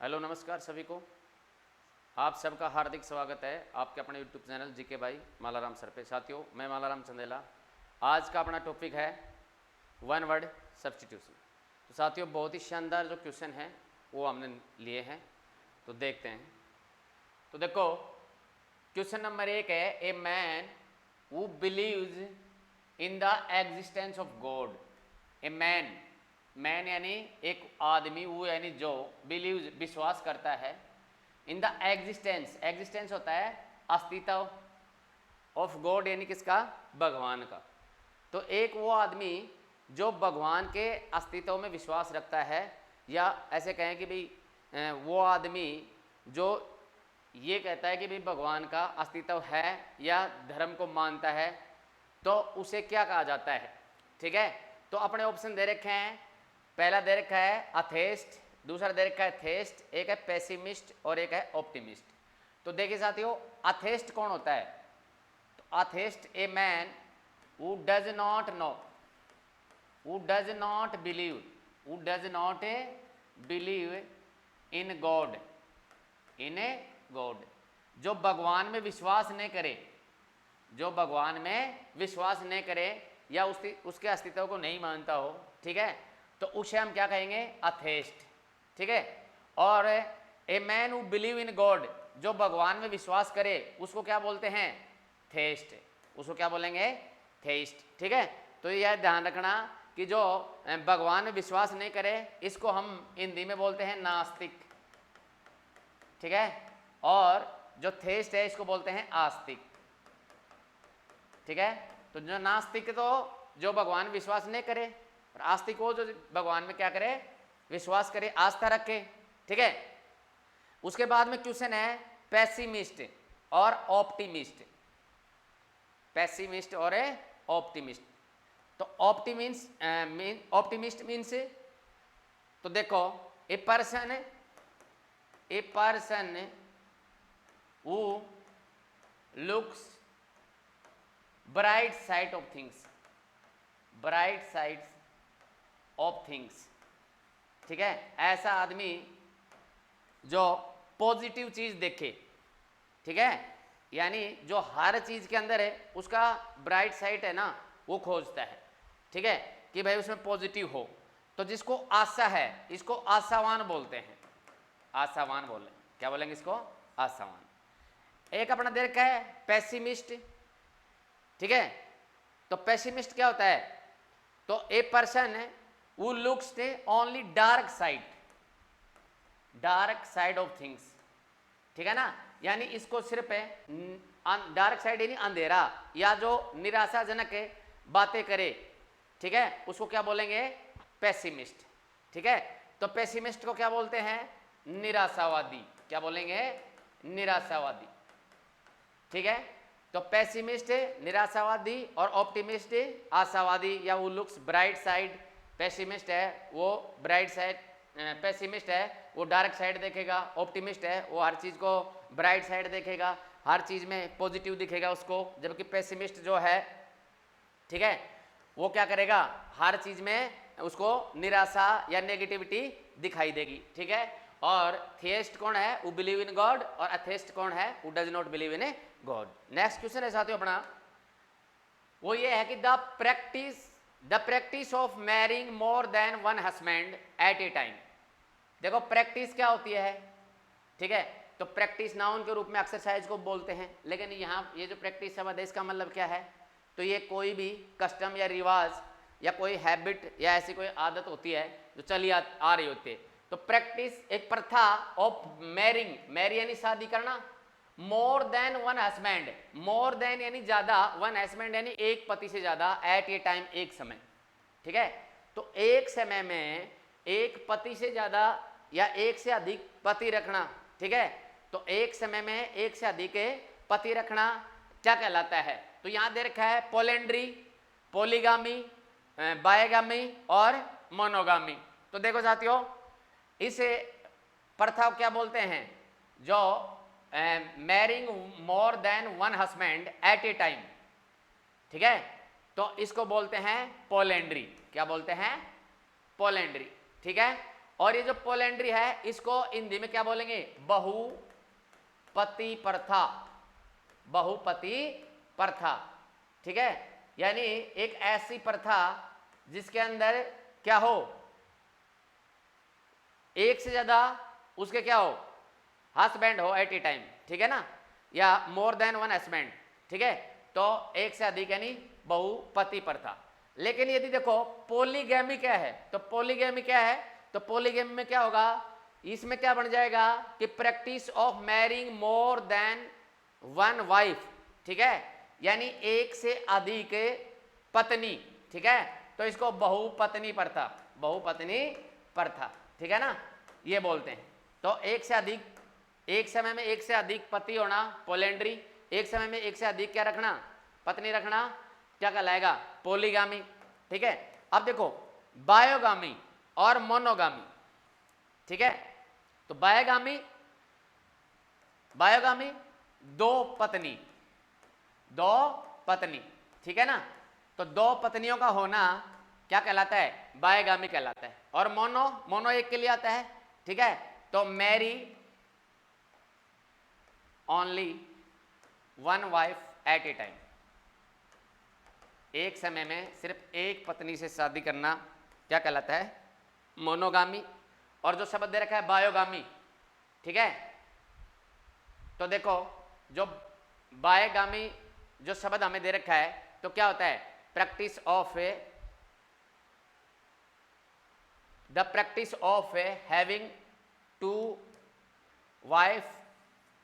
Hello नमस्कार सभी को। आप सबका हार्दिक स्वागत है आपके अपने यूट्यूब चैनल जीके भाई मालाराम सर पे। साथियों, मैं मालाराम चंदेला। आज का अपना टॉपिक है वन वर्ड सब्स्टिट्यूशन। तो साथियों, बहुत ही शानदार जो क्वेश्चन है वो हमने लिए हैं, तो देखते हैं। तो देखो, क्वेश्चन नंबर 1 है, ए man who believes in the existence of God. A man, man यानी एक आदमी, वो यानी जो बिलीव विश्वास करता है, इन द एग्जिस्टेंस, एग्जिस्टेंस होता है अस्तित्व, ऑफ गॉड यानी किसका, भगवान का। तो एक वो आदमी जो भगवान के अस्तित्व में विश्वास रखता है, या ऐसे कहें कि भाई वो आदमी जो ये कहता है कि भाई भगवान का अस्तित्व है या धर्म को मानता है, तो उसे क्या कहा जाता है। ठीक है, तो अपने ऑप्शन दे रखे हैं। पहला दे रखा है अथेस्ट, दूसरा दे रखा है थेस्ट, एक है पेसिमिस्ट और एक है ऑप्टिमिस्ट। तो देखिए साथियों, अथेस्ट कौन होता है? तो atheist a man who does not know, who does not believe, who does not believe in God, in a God, जो भगवान में विश्वास नहीं करे, जो भगवान में विश्वास नहीं करे या उसके अस्तित्व को नहीं मानता हो, ठीक है, तो उसे हम क्या कहेंगे, अथेस्ट। ठीक है, और ए man who believe in God, जो भगवान में विश्वास करे, उसको क्या बोलते हैं, थेस्ट। उसको क्या बोलेंगे, थेस्ट। ठीक है, तो यह ध्यान रखना कि जो भगवान में विश्वास नहीं करे, इसको हम हिंदी में बोलते हैं नास्तिक। ठीक है, और जो थेस्ट है इसको बोलते हैं आस्तिक। ठीक है, तो जो नास्तिक तो जो भगवान में विश्वास नहीं करे, और आस्तिक वो जो भगवान में क्या करे, विश्वास करे, आस्था रखे। ठीक है, उसके बाद में क्वेश्चन है पेसिमिस्ट और ऑप्टिमिस्ट। पेसिमिस्ट और ऑप्टिमिस्ट। तो ऑप्टिमिस्ट मीन्स, तो देखो, a person who looks bright side of things, bright sides of things. ठीक है, ऐसा आदमी जो पॉजिटिव चीज देखे। ठीक है, यानी जो हर चीज के अंदर है उसका ब्राइट साइड है ना, वो खोजता है। ठीक है, कि भाई उसमें पॉजिटिव हो। तो जिसको आशा है, इसको आशावान बोलते हैं, आशावान बोले, क्या बोलेंगे इसको, आशावान। एक अपना दे रखा है पेसिमिस्ट। ठीक है, तो पेसिमिस्ट क्या होता है, तो a person who looks only dark side of things। ठीक है ना, यानी इसको सिर्फ डार्क साइड यानी अंधेरा, या जो निराशाजनक बातें करे, ठीक है, उसको क्या बोलेंगे, पेसिमिस्ट। ठीक है, तो पेसिमिस्ट को क्या बोलते हैं, निराशावादी। क्या बोलेंगे, निराशावादी। ठीक है, तो पेसिमिस्ट निराशावादी और ऑप्टिमिस्ट आशावादी, या वो लुक्स ब्राइट साइड। पेसिमिस्ट है वो ब्राइट साइड, पेसिमिस्ट है वो डार्क साइड देखेगा, ऑप्टिमिस्ट है वो हर चीज़ को ब्राइट साइड देखेगा, हर चीज़ में पॉजिटिव दिखेगा उसको। जबकि पेसिमिस्ट जो है, ठीक है, वो क्या करेगा, हर चीज़ में उसको निराशा या नेगेटिविटी दिखाई देगी। ठीक है, और थियस्ट कौन है, वो बिलीव इन गॉड, और अथेस्ट कौन है, वो does not believe in God. Next question है साथियों अपना, वो ये है कि the practice of marrying more than one husband at a time. देखो, प्रैक्टिस क्या होती है, ठीक है, तो प्रैक्टिस नाउन के रूप में एक्सरसाइज को बोलते हैं, लेकिन यहाँ ये जो प्रैक्टिस शब्द है इसका मतलब क्या है, तो ये कोई भी कस्टम या रिवाज या कोई हैबिट या ऐसी कोई आदत होती है जो चली आ रही होती है। तो प्रैक्टिस एक प्रथा ऑफ मैरिंग, मैरी यानी शादी करना, मोर than one husband, more than यानी ज्यादा, वन हस्बैंड यानी एक पति से ज्यादा, एट ए टाइम एक समय। ठीक है, तो एक समय में एक पति से ज्यादा या एक से अधिक पति रखना। ठीक है, तो एक समय में एक से अधिक पति रखना क्या कहलाता है, तो यहां दे रखा है पोलेंड्री, पोलीगामी, बायगामी और मोनोगामी। तो देखो साथियों, इस प्रथा क्या बोलते हैं, जो marrying more than one husband at a time. ठीक है, तो इसको बोलते हैं पोलेंड्री। क्या बोलते हैं, पोलेंड्री। ठीक है, और ये जो पोलेंड्री है इसको हिंदी में क्या बोलेंगे, बहुपति प्रथा, बहुपति प्रथा, ठीक है। यानी एक ऐसी प्रथा जिसके अंदर क्या हो, एक से ज्यादा उसके क्या हो, हस्बैंड हो एट ए टाइम, ठीक है ना, या मोर देन वन हस्बैंड, ठीक है, तो एक से अधिक यानी बहुपति प्रथा। लेकिन यदि देखो पॉलीगैमी क्या है, तो पॉलीगैमी क्या है, तो पॉलीगैमी में क्या होगा, इसमें क्या बन जाएगा कि practice of marrying more than one wife, ठीक है, यानी एक से अधिक पत्नी, ठीक है, तो इसको बहुपत्नी प्रथा, बहुपत्नी प्रथा, ठीक है ना, ये बोलते हैं। तो एक से अधिक, एक समय में एक से अधिक पति होना पोलेंड्री, एक समय में एक से अधिक क्या रखना, पत्नी रखना, क्या कहलाएगा, पोलीगामी, ठीक है। अब देखो बायोगामी और मोनोगामी, ठीक है, तो बायोगामी, बायोगामी दो पत्नी, दो पत्नी, ठीक है ना, तो दो पत्नियों का होना क्या कहलाता है, बायोगामी कहलाता है। और मोनो, मोनो एक के लिए आता है, ठीक है, तो marry only one wife at a time, एक समय में सिर्फ एक पत्नी से शादी करना क्या कहलाता है, मोनोगामी। और जो शब्द दे रखा है बायोगामी, ठीक है, तो देखो जो बायोगामी जो शब्द हमें दे रखा है तो क्या होता है, practice of a, the practice of a having two wife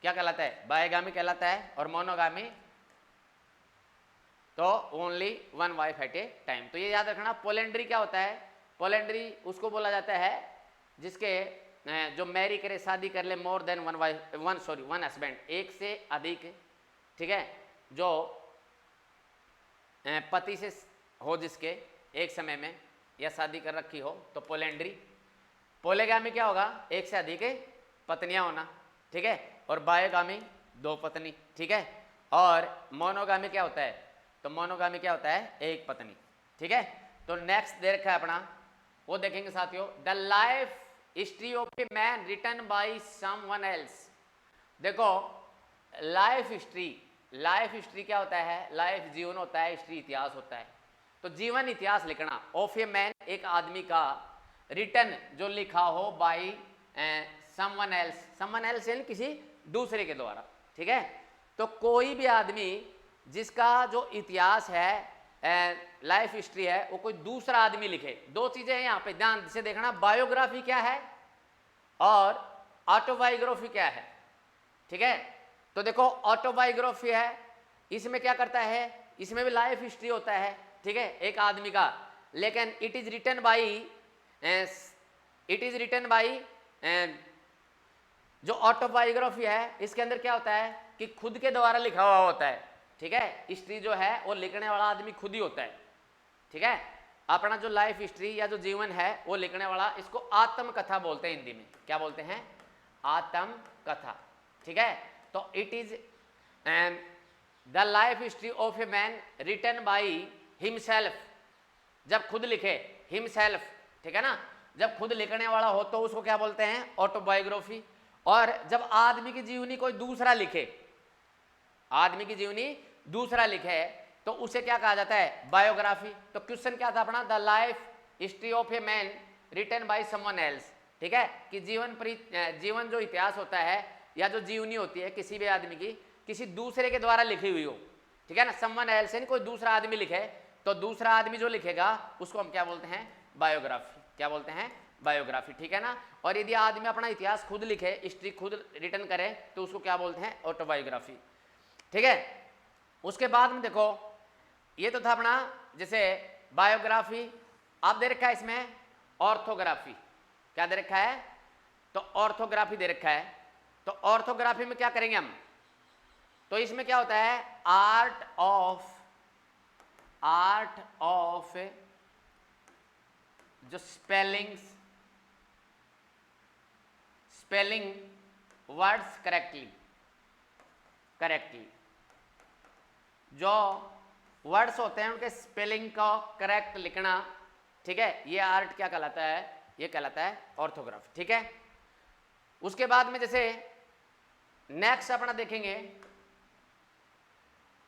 क्या कहलाता है, बायोगामी कहलाता है। और मोनोगामी तो only one wife at a time. तो ये याद रखना, पोलेंड्री क्या होता है, पोलेंड्री उसको बोला जाता है जिसके जो मैरी करे, शादी कर ले मोर than one wife, one husband, एक से अधिक, ठीक है, जो पति से हो जिसके एक समय में या शादी कर रखी हो, तो पोलेंड्री। पोलेगामी क्या होगा, एक से अधिक पत्नियां होना, ठीक है, और बायोगामी दो पत्नी, ठीक है। और मोनोगामी क्या होता है, तो मोनोगामी क्या होता है, एक पत्नी, ठीक है। तो नेक्स्ट दे रखा है अपना, वो देखेंगे साथियों, the life history of a man written by someone else. देखो लाइफ हिस्ट्री, लाइफ हिस्ट्री क्या होता है, लाइफ जीवन होता है, हिस्ट्री इतिहास होता है। तो जीवन इतिहास लिखना ऑफ ए मैन, एक आदमी का, रिटन जो लिखा हो, bye someone else, someone else यानी किसी दूसरे के द्वारा, ठीक है। तो कोई भी आदमी जिसका जो इतिहास है, लाइफ हिस्ट्री है, वो कोई दूसरा आदमी लिखे। दो चीजें हैं यहाँ पे ध्यान से देखना, बायोग्राफी क्या है और ऑटोबायोग्राफी क्या है, ठीक है। तो देखो ऑटोबायोग्राफी है, इसमें क्या करता है, इसमें भी लाइफ हिस्ट्री होता है, ठीक है, एक आदमी का, लेकिन इट इज रिटन बाई जो ऑटोबायोग्राफी है, इसके अंदर क्या होता है कि खुद के द्वारा लिखा हुआ होता है, ठीक है। हिस्ट्री जो है वो लिखने वाला आदमी खुद ही होता है, ठीक है। अपना जो लाइफ हिस्ट्री या जो जीवन है वो लिखने वाला, इसको आत्मकथा बोलते हैं, हिंदी में क्या बोलते हैं, आत्मकथा, ठीक है। तो it is the life history of a man written by himself, जब खुद लिखे, हिमसेल्फ, ठीक है ना, जब खुद लिखने वाला हो तो उसको क्या बोलते हैं, ऑटोबायोग्राफी। और जब आदमी की जीवनी कोई दूसरा लिखे, आदमी की जीवनी दूसरा लिखे, तो उसे क्या कहा जाता है, बायोग्राफी। तो क्वेश्चन क्या था अपना, the life history of a man written by someone else, ठीक है, कि जीवन जो इतिहास होता है या जो जीवनी होती है किसी भी आदमी की, किसी दूसरे के द्वारा लिखी हुई हो, ठीक है ना, समवन एल्स यानी कोई दूसरा आदमी लिखे, तो दूसरा आदमी जो लिखेगा उसको हम क्या बोलते हैं, बायोग्राफी, क्या बोलते हैं, बायोग्राफी, ठीक है ना। और यदि आदमी अपना इतिहास खुद लिखे, हिस्ट्री खुद रिटर्न करे, तो उसको क्या बोलते हैं, ऑटोबायोग्राफी, ठीक है। उसके बाद में देखो, ये तो था अपना जैसे बायोग्राफी। आप दे रखा है इसमें ऑर्थोग्राफी, क्या दे रखा है, तो ऑर्थोग्राफी दे रखा है। तो ऑर्थोग्राफी में क्या करेंगे हम, तो इसमें क्या होता है, आर्ट ऑफ जो स्पेलिंग वर्ड्स करेक्टली, जो वर्ड्स होते हैं उनके स्पेलिंग का करेक्ट लिखना, ठीक है, ये आर्ट क्या कहलाता है, ये कहलाता है ऑर्थोग्राफी। ठीक है, उसके बाद में जैसे नेक्स्ट अपना देखेंगे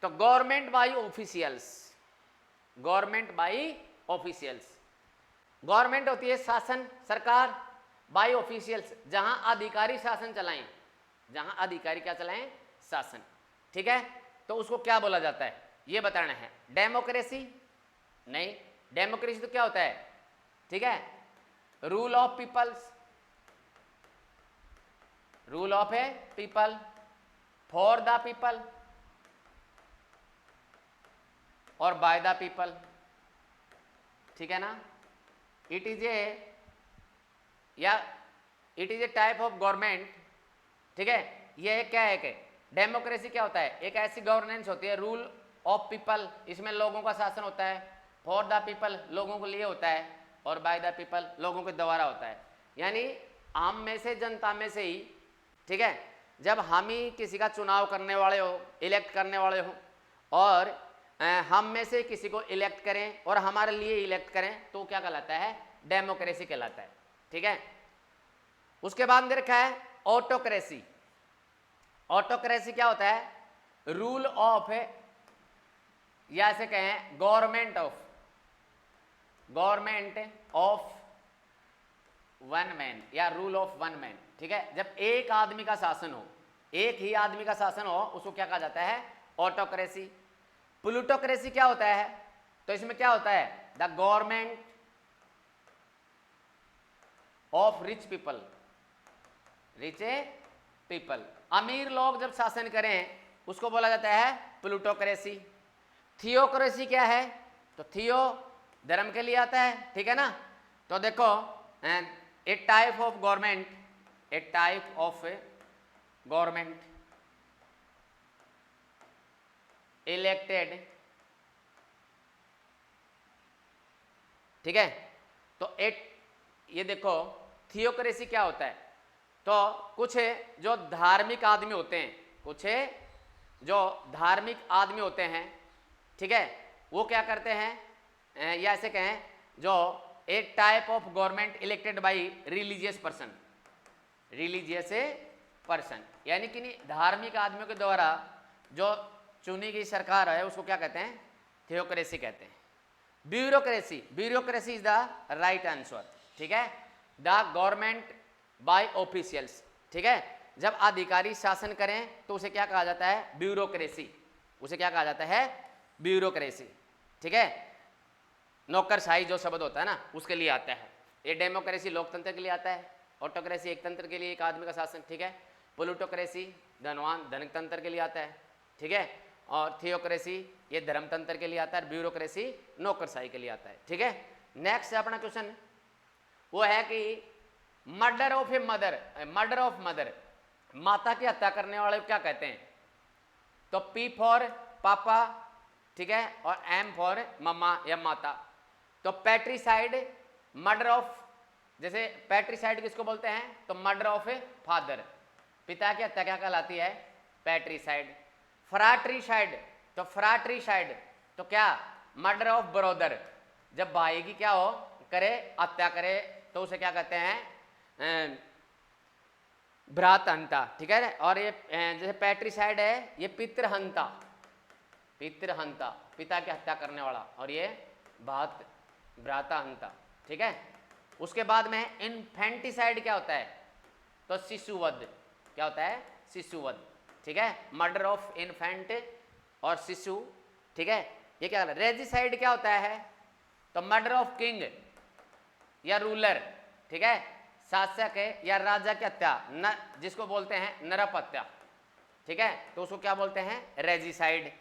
तो government by officials. Government by officials, government होती है शासन, सरकार, बाय ऑफिशियल्स जहां अधिकारी शासन चलाएं, जहां अधिकारी क्या चलाएं, शासन। ठीक है, तो उसको क्या बोला जाता है ये बताना है। डेमोक्रेसी नहीं, डेमोक्रेसी तो क्या होता है, ठीक है, rule of peoples, rule of है पीपल, फॉर द पीपल और बाय द पीपल। ठीक है ना, इट इज ए या it is a type of government. ठीक है, ये क्या है कि डेमोक्रेसी क्या होता है, एक ऐसी गवर्नेंस होती है, रूल ऑफ पीपल, इसमें लोगों का शासन होता है, फॉर द पीपल लोगों के लिए होता है, और बाय द पीपल लोगों के द्वारा होता है। यानी आम में से, जनता में से ही, ठीक है, जब हम ही किसी का चुनाव करने वाले हो, इलेक्ट करने वाले हो, और हम में से किसी को इलेक्ट करें और हमारे लिए इलेक्ट करें, तो क्या कहलाता है, डेमोक्रेसी कहलाता है। ठीक है, उसके बाद दे रखा है ऑटोक्रेसी। ऑटोक्रेसी क्या होता है, रूल ऑफ, या ऐसे कहें government of, government of one man या रूल ऑफ वन मैन। ठीक है, जब एक आदमी का शासन हो, एक ही आदमी का शासन हो, उसको क्या कहा जाता है, ऑटोक्रेसी। प्लूटोक्रेसी क्या होता है, तो इसमें क्या होता है, the government of rich people, rich people, अमीर लोग जब शासन करें उसको बोला जाता है प्लूटोक्रेसी। थियोक्रेसी क्या है, तो थियो धर्म के लिए आता है। ठीक है ना, तो देखो a type of government, a type of government elected. ठीक है, तो ये देखो थियोक्रेसी क्या होता है, तो कुछ जो धार्मिक आदमी होते हैं, कुछ जो धार्मिक आदमी होते हैं, ठीक है, वो क्या करते हैं, या ऐसे कहें जो एक type of government elected by religious person, religious person, यानी कि धार्मिक आदमियों के द्वारा जो चुनी गई सरकार है उसको क्या कहते हैं, थियोक्रेसी कहते हैं। Bureaucracy, bureaucracy is the right answer. ठीक है, द गवर्नमेंट बाय ऑफिशियल्स। ठीक है, जब अधिकारी शासन करें तो उसे क्या कहा जाता है, ब्यूरोक्रेसी, उसे क्या कहा जाता है, ब्यूरोक्रेसी। ठीक है, नौकरशाही जो शब्द होता है ना उसके लिए आता है। ये डेमोक्रेसी लोकतंत्र के लिए आता है, ऑटोक्रेसी एक तंत्र के लिए, एक आदमी का शासन। ठीक है, प्लूटोक्रेसी धनवान धनतंत्र के लिए आता है। ठीक है, और थियोक्रेसी ये धर्मतंत्र के लिए आता है, ब्यूरोक्रेसी नौकरशाही के लिए आता है। ठीक है, नेक्स्ट अपना क्वेश्चन वो है कि murder of a mother, murder of mother, माता की हत्या करने वाले को क्या कहते हैं, तो पी फॉर पापा, ठीक है, और एम फॉर मम्मा या माता। तो पैट्रिसाइड, मर्डर ऑफ, जैसे पैट्रिसाइड किसको बोलते हैं, तो मर्डर ऑफ ए फादर, पिता की हत्या क्या कहलाती है, पैट्रिसाइड। फ्राट्रिसाइड, तो फ्राट्रिसाइड तो क्या, मर्डर ऑफ ब्रदर, जब भाई की क्या हो, करे, हत्या करे, तो उसे क्या कहते हैं, भ्रातहंता। ठीक है, और ये जैसे पैट्रिसाइड है ये पितृहंता, पितृहंता पिता की हत्या करने वाला, और ये भ्राताहंता। ठीक है, उसके बाद में इन्फेंटिसाइड क्या होता है, तो शिशुवध, क्या होता है, शिशुवध। ठीक है, मर्डर ऑफ इन्फेंट और शिशु। ठीक है, ये क्या, रेजिसाइड क्या होता है, तो मर्डर ऑफ किंग या रूलर। ठीक है, शासक है या राजा की हत्या, न जिसको बोलते हैं नरप हत्या। ठीक है, तो उसको क्या बोलते हैं, रेजिसाइड।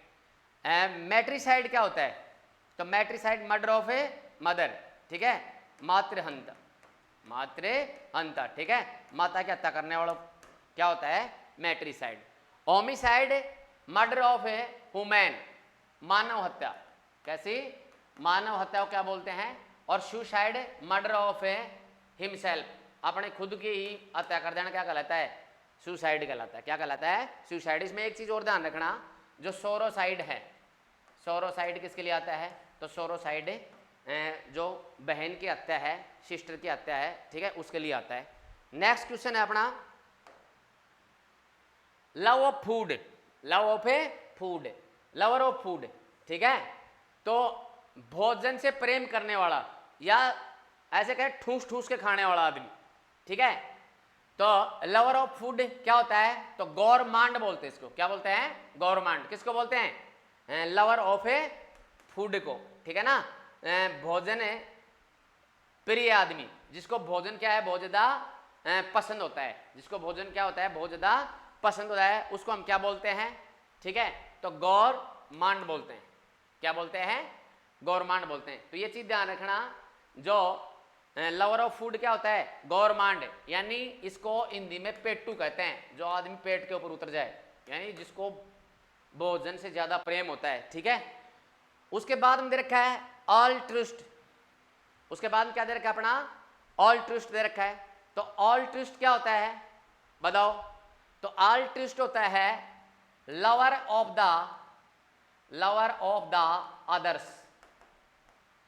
मैट्रिसाइड क्या होता है, तो मैट्रिसाइड मर्डर ऑफ ए मदर। ठीक है, मातृहंता, मातृहंता। ठीक है, माता की हत्या करने वाला क्या होता है, matricide. Homicide murder of a women, मानव हत्या, कैसी, मानव हत्या को क्या बोलते हैं। और suicide murder of a himself, अपने खुद की ही हत्या कर देना क्या कहलाता है, सुसाइड कहलाता है। क्या कहलाता है, सुसाइड। इसमें एक चीज और ध्यान रखना, जो सोरोसाइड है, सोरोसाइड किसके लिए आता है, तो सोरोसाइड जो बहन की हत्या है, सिस्टर की हत्या है, ठीक है, उसके लिए आता है। नेक्स्ट क्वेश्चन है अपना love of food, love of A food, lover of food, ठीक है। तो भोजन से प्रेम करने वाला या ऐसे कहे ठूस ठूस के खाने वाला आदमी, ठीक है। तो लवर ऑफ फूड क्या होता है, तो गौरमांड बोलते हैं इसको। क्या बोलते हैं, गौरमांड। किसको बोलते हैं, लवर ऑफ ए फूड को, ठीक है ना। भोजन प्रिय आदमी, जिसको भोजन क्या है, बहुत ज्यादा पसंद होता है, जिसको भोजन क्या होता है, बहुत ज्यादा पसंद होता है, उसको हम क्या बोलते हैं, ठीक है, तो गौरमांड बोलते हैं। क्या बोलते हैं, गौरमांड बोलते हैं। तो ये चीज ध्यान रखना, जो लवर ऑफ फूड क्या होता है, गौरमांड, यानी इसको हिंदी में पेट्टू कहते हैं, जो आदमी पेट के ऊपर उतर जाए, यानी जिसको भोजन से ज्यादा प्रेम होता है, ठीक है। उसके बाद में दे रखा है ऑल्ट्रिस्ट, उसके बाद में क्या दे रखा है अपना, ऑल्ट्रिस्ट दे रखा है। तो ऑल्ट्रिस्ट क्या होता है बताओ, तो ऑल्ट्रिस्ट होता है lover of the others,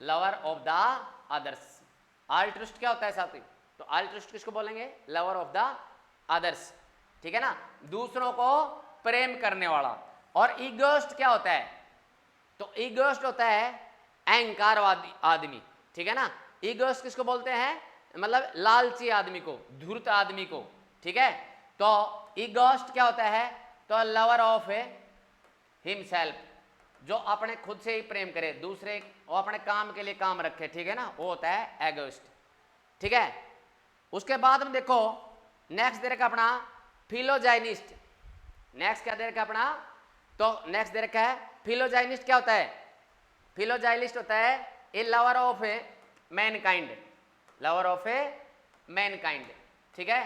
lover of the others. Altruist क्या होता है साथी, तो ऑल्ट्रिस्ट किसको बोलेंगे, लवर ऑफ द अदर्स, ठीक है ना, दूसरों को प्रेम करने वाला। और ईगोइस्ट क्या होता है, तो ईगोइस्ट होता है अहंकारवादी आदमी, ठीक है ना। ईगोइस्ट किसको बोलते हैं, मतलब लालची आदमी को, धूर्त आदमी को, ठीक है। तो ईगोइस्ट क्या होता है, तो लवर ऑफ हिमसेल्फ, जो अपने खुद से ही प्रेम करे, दूसरे वो अपने काम के लिए काम रखे, ठीक है ना, वो होता है एगोइस्ट, ठीक है। उसके बाद में देखो नेक्स्ट दे रखा अपना फिलोजाइनिस्ट। नेक्स्ट क्या दे रखा अपना, तो नेक्स्ट दे रखा है फिलोजाइनिस्ट। क्या होता है, फिलोजाइनिस्ट होता है a lover of a mankind, lover of a mankind, ठीक है।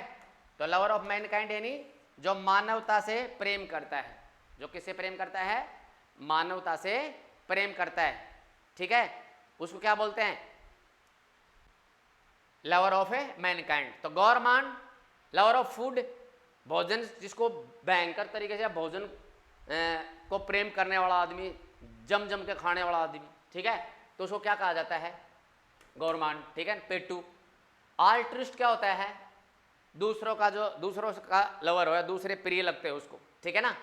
तो लवर ऑफ मैनकाइंड यानी जो मानवता से प्रेम करता है, जो किससे प्रेम करता है, मानवता से प्रेम करता है, ठीक है, उसको क्या बोलते हैं, लवर ऑफ ए मैनकाइंड। तो गौरमांड, लवर ऑफ फूड, भोजन जिसको भयंकर तरीके से भोजन को प्रेम करने वाला आदमी, जम जम के खाने वाला आदमी, ठीक है, तो उसको क्या कहा जाता है, गौरमांड, ठीक है, पेट्टू। ऑल्ट्रिस्ट क्या होता है, दूसरों का जो दूसरों का लवर हो, दूसरे प्रिय लगते हैं उसको, ठीक है ना।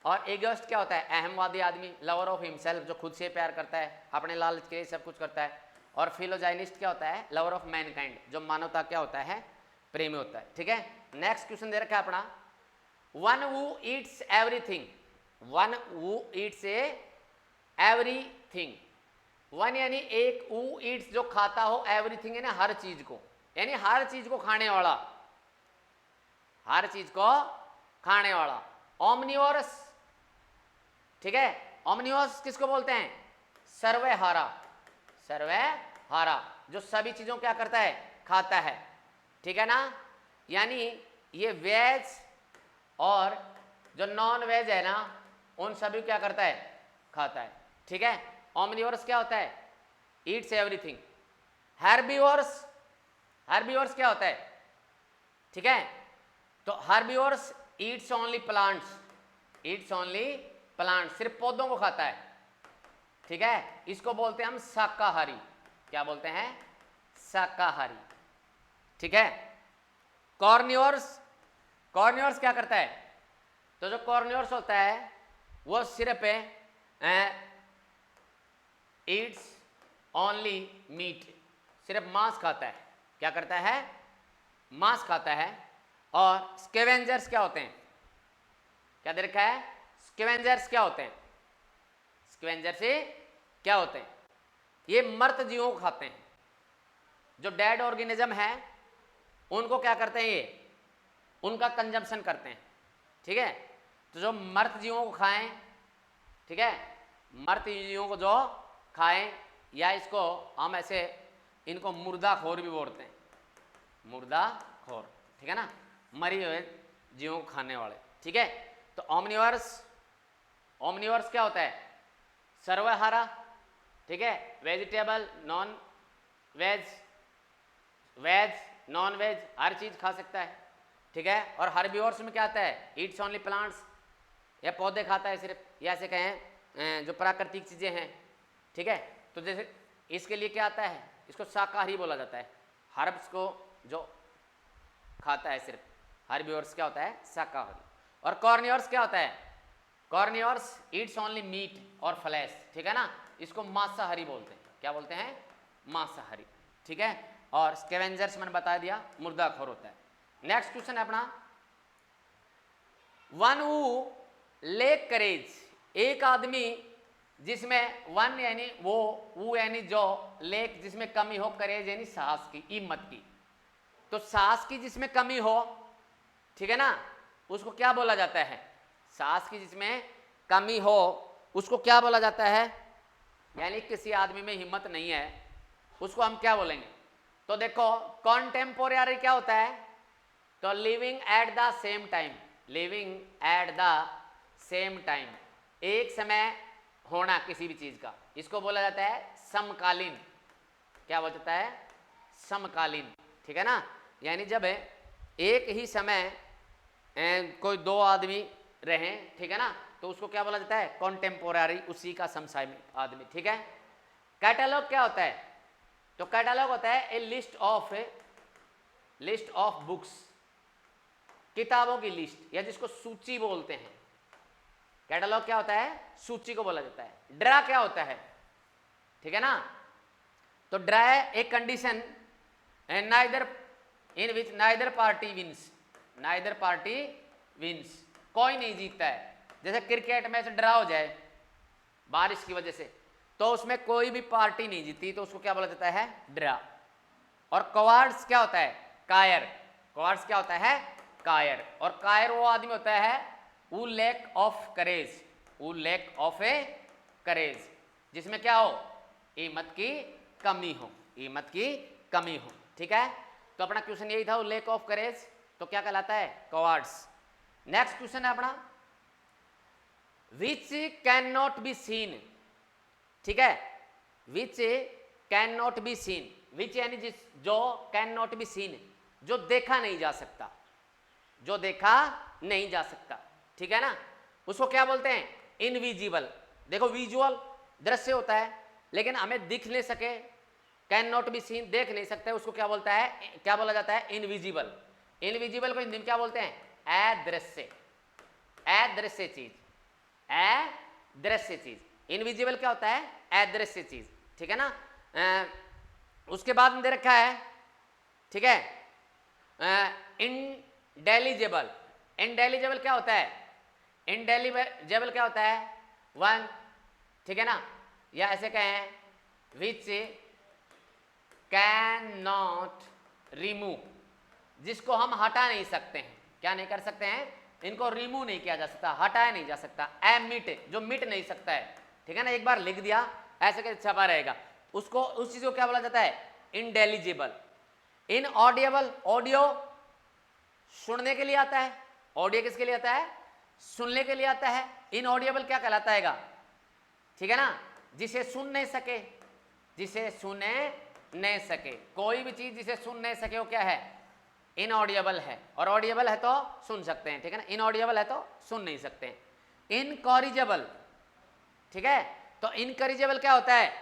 और एगोइस्ट क्या होता है, अहमवादी आदमी, लवर ऑफ हिमसेल्फ, जो खुद से प्यार करता है, अपने लालच के लिए सब कुछ करता है। और फिलोजाइनिस्ट क्या होता है, लवर ऑफ मैनकाइंड, जो मानवता क्या होता है, प्रेमी होता है, ठीक है। नेक्स्ट क्वेश्चन दे रखा है अपना one who Yeats everything, one who Yeats everything, one यानी एक, हु ईट्स जो खाता हो, एवरीथिंग यानी हर चीज को, यानी हर चीज को खाने वाला, हर चीज को खाने वाला। ओमनिवोरस, ठीक है, ओमनिवोरस किसको बोलते हैं, सर्वहारा, सर्वहारा, जो सभी चीजों क्या करता है, खाता है, ठीक है ना। यानी ये वेज और जो नॉन वेज है ना, उन सभी क्या करता है, खाता है, ठीक है। ओमनिवोरस क्या होता है, ईट्स एवरीथिंग। हर्बीवोरस, हर्बीवोरस क्या होता है, ठीक है, तो herbivorous eats only plants, eats only plant, सिर्फ पौधों को खाता है, ठीक है, इसको बोलते हैं हम शाकाहारी। क्या बोलते हैं, शाकाहारी, ठीक है। कॉर्निवोरस, कॉर्निवोरस क्या करता है, तो जो कॉर्निवोरस होता है वो सिर्फ ईट्स ओनली मीट, सिर्फ मांस खाता है। क्या करता है, मांस खाता है। और स्कैवेंजर्स क्या होते हैं, क्या दे रखा है, स्कैवेंजर्स क्या होते हैं, स्कैवेंजर से क्या होते हैं, ये मृत जीवों को खाते हैं, जो डेड ऑर्गेनिज्म है उनको क्या करते हैं, ये उनका कंजम्पशन करते हैं, ठीक है। तो जो मृत जीवों को खाएं, ठीक है, मृत जीवों को जो खाएं, या इसको हम ऐसे इनको मुर्दाखोर भी बोलते हैं, मुर्दाखोर, ठीक है ना, मरी हुए जीवों को खाने वाले, ठीक है। तो ओमनिवोरस, ओमनिवोरस क्या होता है, सर्वहारा, ठीक है, vegetable, non veg, veg non veg हर चीज खा सकता है, ठीक है। और हर्बीवोरस में क्या आता है, ईट्स ओनली प्लांट्स, या पौधे खाता है सिर्फ, या ऐसे कहें जो प्राकृतिक चीजें हैं, ठीक है। तो जैसे इसके लिए क्या आता है, इसको शाकाहारी बोला जाता है। हर्ब्स को जो खाता है सिर्फ हर्बिवोर्स क्या होता है, शाकाहारी। और कॉर्नियोर्स क्या होता है, कॉर्नियोर्स ईट्स ओनली मीट और फ्लैश, ठीक है ना, इसको मांसाहारी बोलते हैं। क्या बोलते हैं, मांसाहारी, ठीक है। और स्कैवेंजर्स मैंने बता दिया, मुर्दाखोर होता है। नेक्स्ट क्वेश्चन है अपना, वन हू लेक करेज, एक आदमी जिसमें वन यानी वो यानी जो, लेक जिसमें कमी हो, करेज यानी साहस की, हिम्मत की। तो साहस की जिसमें कमी हो, ठीक है ना, उसको क्या बोला जाता है, साहस की जिसमें कमी हो उसको क्या बोला जाता है, यानी किसी आदमी में हिम्मत नहीं है उसको हम क्या बोलेंगे। तो देखो कॉन्टेम्पोरेरी क्या होता है, तो living at the same time, living at the same time, एक समय होना किसी भी चीज का, इसको बोला जाता है समकालीन। क्या बोला जाता है, समकालीन, ठीक है ना। यानी जब एक ही समय कोई दो आदमी रहें, ठीक है ना, तो उसको क्या बोला जाता है, कॉन्टेम्पोररी, उसी का समसामयिक आदमी, ठीक है। कैटलॉग क्या होता है, तो कैटलॉग होता है ए लिस्ट ऑफ बुक्स, किताबों की लिस्ट, या जिसको सूची बोलते हैं। कैटलॉग क्या होता है, सूची को बोला जाता है। ड्रा क्या होता है, ठीक है ना, तो ड्रा एक condition neither in which neither party wins, neither party wins, कोई नहीं जीतता है। जैसे क्रिकेट मैच ड्रा हो जाए बारिश की वजह से, तो उसमें कोई भी पार्टी नहीं जीती, तो उसको क्या बोला जाता है, ड्रा। और कवार्ड्स क्या होता है, कायर, कवार्ड्स क्या होता है, कायर। और कायर वो आदमी होता है who lack of courage, who lack of a courage, जिसमें क्या हो, हिम्मत की कमी हो, हिम्मत की कमी हो, ठीक है। तो अपना क्वेश्चन यही था, लैक ऑफ करेज, तो क्या कहलाता है, कवार्ड्स। नेक्स्ट क्वेश्चन है अपना, which can not be seen, ठीक है, which can not be seen, which यानी जिस, जो कैन नॉट बी सीन, जो देखा नहीं जा सकता, जो देखा नहीं जा सकता, ठीक है ना, उसको क्या बोलते हैं, इनविजिबल। देखो विजुअल दृश्य होता है, लेकिन हमें दिख नहीं सके, कैन नॉट बी सीन, देख नहीं सकते, उसको क्या बोलता है, क्या बोला जाता है, इनविजिबल। इनविजिबल को हिंदी में क्या बोलते हैं, अदृश्य, अदृश्य चीज, अदृश्य चीज। इनविजिबल क्या होता है, अदृश्य चीज, ठीक है ना। उसके बाद में दे रखा है, ठीक है, इंडेलिजिबल। इंडेलिजिबल क्या होता है, इंडेलिजिबल क्या होता है, वन, ठीक है ना, या ऐसे कहें विच कैन नॉट रिमूव, जिसको हम हटा नहीं सकते हैं, क्या नहीं कर सकते हैं, इनको रिमूव नहीं किया जा सकता, हटाया नहीं जा सकता। एमिट, जो मिट नहीं सकता है, ठीक है ना, एक बार लिख दिया ऐसे के छपा रहेगा, उसको, उस चीज को क्या बोला जाता है, इंडेलिजिबल। इनऑडिएबल, ऑडियो सुनने के लिए आता है, ऑडियो किसके लिए आता है, सुनने के लिए आता है। इनऑडिएबल क्या कहलाता है, ठीक है ना, जिसे सुन नहीं सके, जिसे सुने नहीं सके, कोई भी चीज जिसे सुन नहीं सके वो क्या है, इनऑडिएबल है। और ऑडिएबल है तो सुन सकते हैं, ठीक है ना, इनऑडिएबल है तो सुन नहीं सकते हैं। इनकॉरिजेबल, ठीक है, तो इनकॉरिजेबल क्या होता है,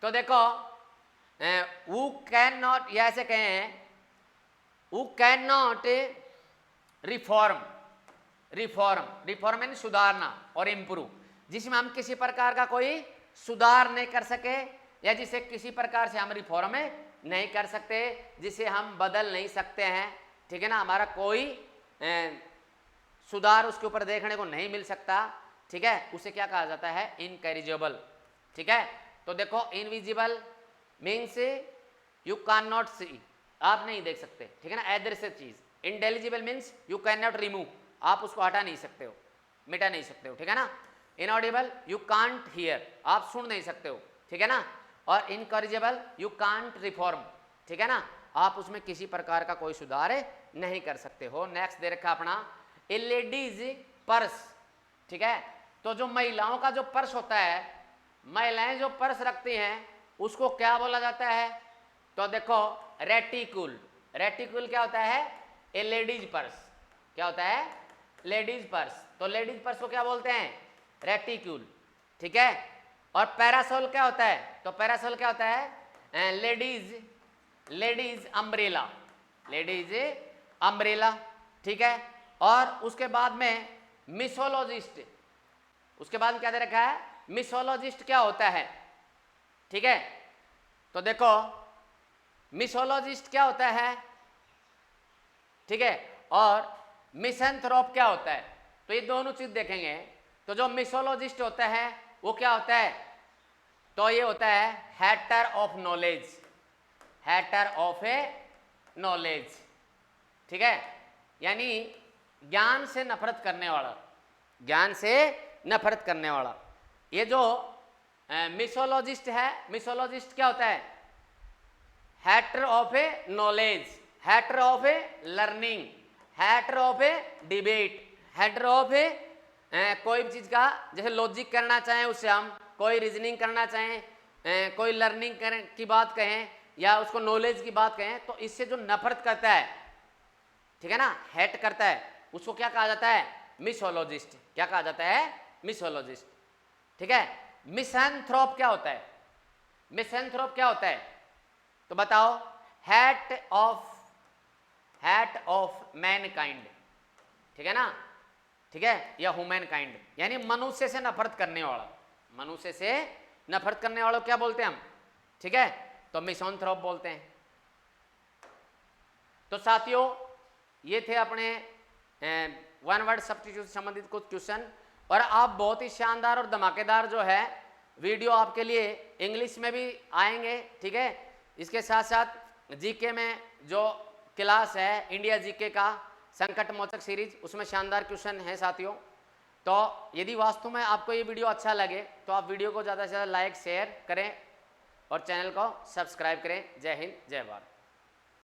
तो देखो who कैन नॉट, या ऐसे कहें who can not reform, reform, reform यानी सुधारना, और इम्प्रूव, जिसमें हम किसी प्रकार का कोई सुधार नहीं कर सके, या जिसे किसी प्रकार से हम रिफॉर्म नहीं कर सकते, जिसे हम बदल नहीं सकते हैं, ठीक है ना, हमारा कोई सुधार उसके ऊपर देखने को नहीं मिल सकता, ठीक है, उसे क्या कहा जाता है, इनकॉरिजेबल, ठीक है। तो देखो invisible means you can not see, आप नहीं देख सकते, ठीक है ना, अदृश्य चीज। Intelligible means you can not remove, आप उसको हटा नहीं सकते हो, मिटा नहीं सकते हो, ठीक है ना। इनऑडिबल यू कांट हियर, आप सुन नहीं सकते हो, ठीक है ना। और इनकॉरिजेबल यू कांट रिफॉर्म, ठीक है ना, आप उसमें किसी प्रकार का कोई सुधार नहीं कर सकते हो। नेक्स्ट दे रखा अपना, ए लेडीज पर्स, ठीक है, तो जो महिलाओं का जो पर्स होता है, महिलाएं जो पर्स रखती हैं उसको क्या बोला जाता है, तो देखो रेटिकुल। रेटिकुल क्या होता है, ए लेडीज पर्स, क्या होता है, लेडीज पर्स। तो लेडीज पर्स को क्या बोलते हैं, रेटिक्यूल, ठीक है। और पैरासोल क्या होता है? तो पैरासोल क्या होता है? लेडीज अम्ब्रेला, लेडीज अम्ब्रेला, ठीक है। और उसके बाद में मिसोलॉजिस्ट, उसके बाद क्या दे रखा है? मिसोलॉजिस्ट क्या होता है, ठीक है। तो देखो मिसोलॉजिस्ट क्या होता है, ठीक है, और मिसेंथ्रोप क्या होता है, तो ये दोनों चीज देखेंगे। तो जो मिसोलॉजिस्ट होता है वो क्या होता है? तो ये होता है hater of knowledge, hater of a knowledge, ठीक है, यानी ज्ञान से नफरत करने वाला, ज्ञान से नफरत करने वाला। ये जो मिसोलॉजिस्ट है, मिसोलॉजिस्ट क्या होता है? Hater of a knowledge, hater of a learning, hater of a debate, hater of a कोई भी चीज का जैसे लॉजिक करना चाहें उससे हम, कोई रीजनिंग करना चाहें, कोई लर्निंग की बात कहें या उसको नॉलेज की बात कहें, तो इससे जो नफरत करता है, ठीक है ना, हेट करता है, उसको क्या कहा जाता है? मिसोलॉजिस्ट। क्या कहा जाता है? मिसोलॉजिस्ट, ठीक है। मिसेंथ्रोप क्या होता है? मिसेंथ्रोप क्या होता है? तो बताओ। हैट ऑफ मैनकाइंड, ठीक है ना, ठीक है, या ह्यूमन काइंड, यानी मनुष्य से नफरत करने वाला, मनुष्य से नफरत करने वालों क्या बोलते हैं हम, ठीक है, तो मिसेंथ्रोप बोलते हैं। तो साथियों ये थे अपने वन वर्ड सब्स्टिट्यूट संबंधित कुछ क्वेश्चन, और आप बहुत ही शानदार और धमाकेदार जो है वीडियो आपके लिए इंग्लिश में भी आएंगे, ठीक है। इसके साथ साथ जीके में जो क्लास है इंडिया जीके का संकट मोचक सीरीज, उसमें शानदार क्वेश्चन है साथियों। तो यदि वास्तव में आपको ये वीडियो अच्छा लगे तो आप वीडियो को ज़्यादा से ज़्यादा लाइक शेयर करें और चैनल को सब्सक्राइब करें। जय हिंद, जय भारत।